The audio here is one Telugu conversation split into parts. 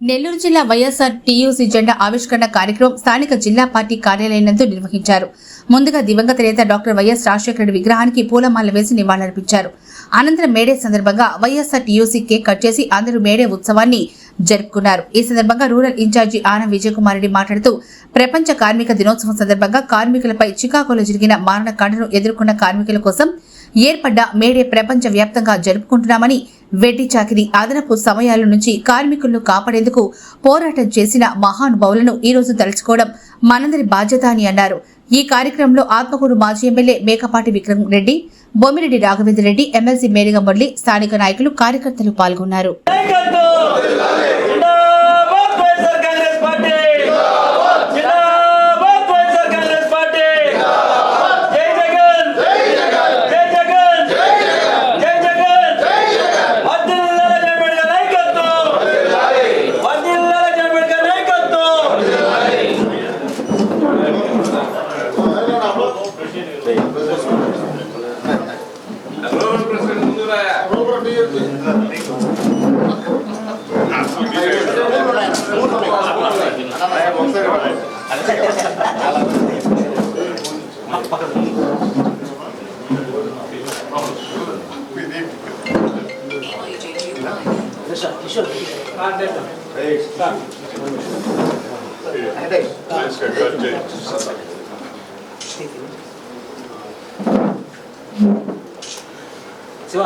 నెల్లూరు జిల్లా వైఎస్ఆర్ టీయూసీ జెండా ఆవిష్కరణ కార్యక్రమం స్థానిక జిల్లా పార్టీ కార్యాలయం నందు నిర్వహించారు. ముందుగా దివంగత నేత డాక్టర్ వైఎస్ రాజశేఖర రెడ్డి విగ్రహానికి పూలమాల వేసి నివాళులర్పించారు. అనంతరం మేడే సందర్భంగా వైఎస్ఆర్ టీయూసీ కేక్ కట్ చేసి అందరూ మేడే ఉత్సవాన్ని జరుపుకున్నారు. ఈ సందర్భంగా రూరల్ ఇన్ఛార్జి ఆనం విజయకుమార్ రెడ్డి మాట్లాడుతూ ప్రపంచ కార్మిక దినోత్సవం సందర్భంగా కార్మికులపై చికాగోలో జరిగిన మారణకాండను ఎదుర్కొన్న కార్మికుల కోసం ఏర్పడ్డ మేడే ప్రపంచ వ్యాప్తంగా జరుపుకుంటున్నామని, వెట్టి చాకిరీ అదనపు సమయాల నుంచి కార్మికులను కాపాడేందుకు పోరాటం చేసిన మహానుభావులను ఈ రోజు తలుచుకోవడం మనందరి బాధ్యత అని అన్నారు. ఈ కార్యక్రమంలో ఆత్మకూరు మాజీ ఎమ్మెల్యే మేకపాటి విక్రమ్ రెడ్డి, బొమ్మిరెడ్డి రాఘవేంద్ర రెడ్డి, ఎమ్మెల్సీ మేడిగ మురళి, స్థానిక నాయకులు, కార్యకర్తలు పాల్గొన్నారు. శివ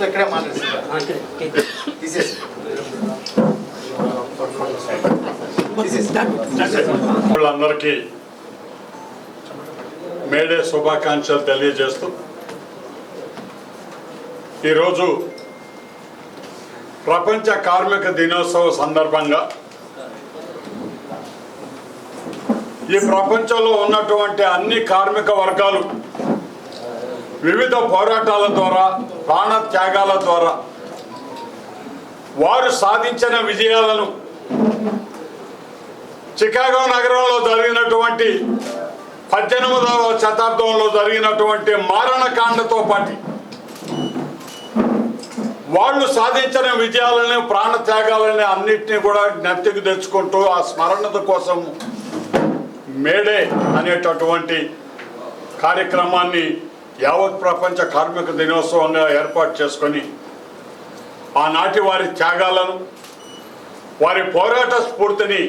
ఇక్కడే వాళ్ళందరికీ మేడే శుభాకాంక్షలు తెలియజేస్తూ ఈరోజు ప్రపంచ కార్మిక దినోత్సవం సందర్భంగా ఈ ప్రపంచంలో ఉన్నటువంటి అన్ని కార్మిక వర్గాలు వివిధ పోరాటాల ద్వారా, ప్రాణ త్యాగాల ద్వారా వారు సాధించిన విజయాలను చికాగో నగరంలో జరిగినటువంటి 18వ శతాబ్దంలో జరిగినటువంటి మారణకాండతో పాటు వాళ్ళు సాధించిన విజయాలను, ప్రాణ త్యాగాలని అన్నిటినీ కూడా జ్ఞప్తికి తెచ్చుకుంటూ ఆ స్మరణత కోసం మేడే అనేటటువంటి కార్యక్రమాన్ని యావత్ ప్రపంచ కార్మిక దినోత్సవంగా ఏర్పాటు చేసుకొని ఆనాటి వారి త్యాగాలను, వారి పోరాట స్ఫూర్తిని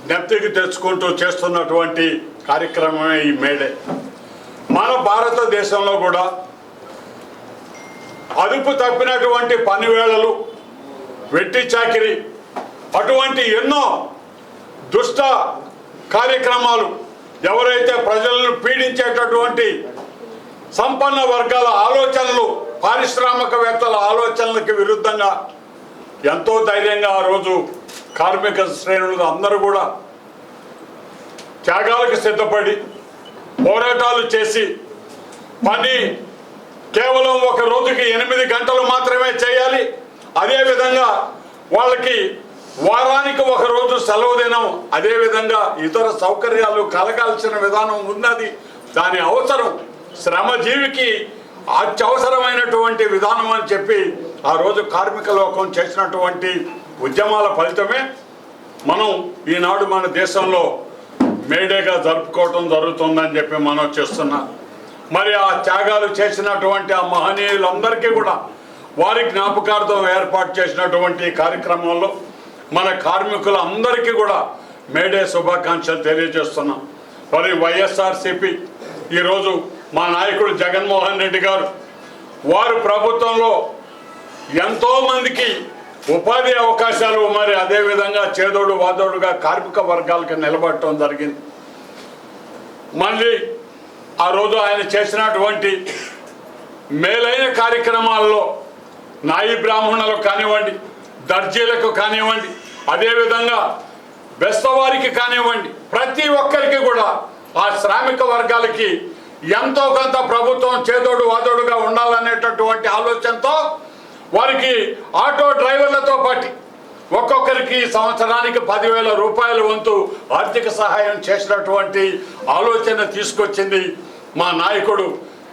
జ్ఞప్తికి తెచ్చుకుంటూ చేస్తున్నటువంటి కార్యక్రమమే ఈ మేడే. మన భారతదేశంలో కూడా అదుపు తప్పినటువంటి పని వేళలు, వెట్టి చాకిరీ, అటువంటి ఎన్నో దుష్ట కార్యక్రమాలు, ఎవరైతే ప్రజలను పీడించేటటువంటి సంపన్న వర్గాల ఆలోచనలు, పారిశ్రామికవేత్తల ఆలోచనలకు విరుద్ధంగా ఎంతో ధైర్యంగా ఆ రోజు కార్మిక శ్రేణులు అందరూ కూడా త్యాగాలకు సిద్ధపడి పోరాటాలు చేసి పని కేవలం ఒక రోజుకి 8 గంటలు మాత్రమే చేయాలి, అదేవిధంగా వాళ్ళకి వారానికి ఒక రోజు సెలవు దినం, అదేవిధంగా ఇతర సౌకర్యాలు కలగాల్సిన విధానం ఉన్నది. దాని అవసరం శ్రమజీవికి అత్యవసరమైనటువంటి విధానం అని చెప్పి ఆ రోజు కార్మిక లోకం చేసినటువంటి ఉద్యమాల ఫలితమే మనం ఈనాడు మన దేశంలో మేడేగా జరుపుకోవటం జరుగుతుందని చెప్పి మనం చేస్తున్నాం. మరి ఆ త్యాగాలు చేసినటువంటి ఆ మహనీయులందరికీ కూడా వారి జ్ఞాపకార్థం ఏర్పాటు చేసినటువంటి కార్యక్రమంలో మన కార్మికులందరికీ కూడా మేడే శుభాకాంక్షలు తెలియజేస్తున్నాం. మరి వైఎస్ఆర్సీపీ ఈరోజు మా నాయకుడు జగన్మోహన్ రెడ్డి గారు వారు ప్రభుత్వంలో ఎంతోమందికి ఉపాధి అవకాశాలు, మరి అదేవిధంగా చేదోడు వాదోడుగా కార్మిక వర్గాలకు నిలబడటం జరిగింది. మళ్ళీ ఆ రోజు ఆయన చేసినటువంటి మేలైన కార్యక్రమాల్లో నాయి బ్రాహ్మణులకు కానివ్వండి, దర్జీలకు కానివ్వండి, అదేవిధంగా బెస్తవారికి కానివ్వండి, ప్రతి ఒక్కరికి కూడా ఆ శ్రామిక వర్గాలకి ఎంతో కొంత ప్రభుత్వం చేదోడు వాదోడుగా ఉండాలనేటటువంటి ఆలోచనతో వారికి ఆటో డ్రైవర్లతో పాటు ఒక్కొక్కరికి సంవత్సరానికి 10,000 రూపాయల వంతు ఆర్థిక సహాయం చేసినటువంటి ఆలోచన తీసుకొచ్చింది మా నాయకుడు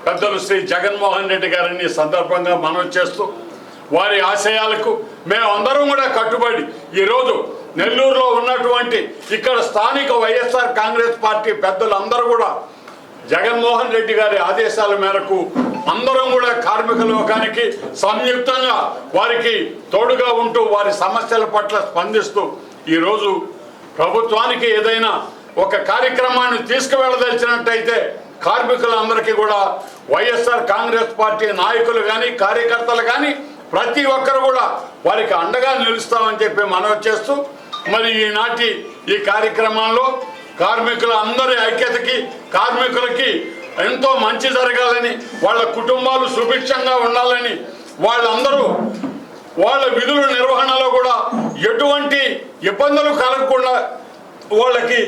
పెద్దలు శ్రీ జగన్మోహన్ రెడ్డి గారిని ఈ సందర్భంగా మనవి చేస్తూ వారి ఆశయాలకు మేమందరం కూడా కట్టుబడి ఈరోజు నెల్లూరులో ఉన్నటువంటి ఇక్కడ స్థానిక వైఎస్ఆర్ కాంగ్రెస్ పార్టీ పెద్దలందరూ కూడా జగన్మోహన్ రెడ్డి గారి ఆదేశాల మేరకు అందరం కూడా కార్మిక లోకానికి సంయుక్తంగా వారికి తోడుగా ఉంటూ వారి సమస్యల పట్ల స్పందిస్తూ ఈరోజు ప్రభుత్వానికి ఏదైనా ఒక కార్యక్రమాన్ని తీసుకువెళ్ళదలిచినట్టయితే కార్మికులందరికీ కూడా వైఎస్ఆర్ కాంగ్రెస్ పార్టీ నాయకులు కానీ కార్యకర్తలు కానీ ప్రతి ఒక్కరు కూడా వారికి అండగా నిలుస్తామని చెప్పి మనవి చేస్తూ మరి ఈనాటి ఈ కార్యక్రమంలో కార్మికుల అందరి ఐక్యతకి కార్మికులకి ఎంతో మంచి జరగాలని వాళ్ళ కుటుంబాలు సుభిక్షంగా ఉండాలని వాళ్ళందరూ వాళ్ళ విధుల నిర్వహణలో కూడా ఎటువంటి ఇబ్బందులు కలగకుండా వాళ్ళకి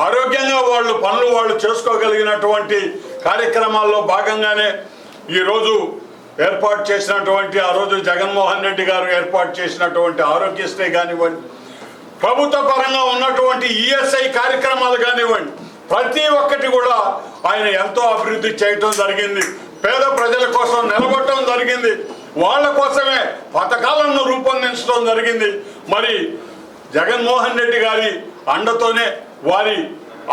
ఆరోగ్యంగా వాళ్ళు పనులు వాళ్ళు చేసుకోగలిగినటువంటి కార్యక్రమాల్లో భాగంగానే ఈరోజు ఏర్పాటు చేసినటువంటి ఆ రోజు జగన్మోహన్ రెడ్డి గారు ఏర్పాటు చేసినటువంటి ఆరోగ్యశ్రీ కానివ్వండి, ప్రభుత్వ పరంగా ఉన్నటువంటి ఈఎస్ఐ కార్యక్రమాలు కానివ్వండి, ప్రతి ఒక్కటి కూడా ఆయన ఎంతో అభివృద్ధి చేయటం జరిగింది. పేద ప్రజల కోసం నిలబడటం జరిగింది. వాళ్ళ కోసమే పథకాలను రూపొందించడం జరిగింది. మరి జగన్మోహన్ రెడ్డి గారి అండతోనే వారి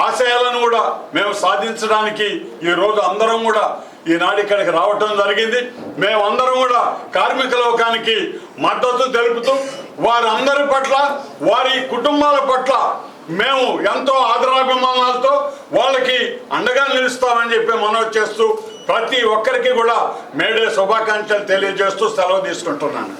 ఆశయాలను కూడా మేము సాధించడానికి ఈరోజు అందరం కూడా ఈనాడు ఇక్కడికి రావటం జరిగింది. మేమందరం కూడా కార్మిక లోకానికి మద్దతు తెలుపుతూ వారందరి పట్ల వారి కుటుంబాల పట్ల మేము ఎంతో ఆదరాభిమానాలతో వాళ్ళకి అండగా నిలుస్తామని చెప్పి మనవి చేస్తూ ప్రతి ఒక్కరికి కూడా మేడే శుభాకాంక్షలు తెలియజేస్తూ సెలవు తీసుకుంటున్నాను.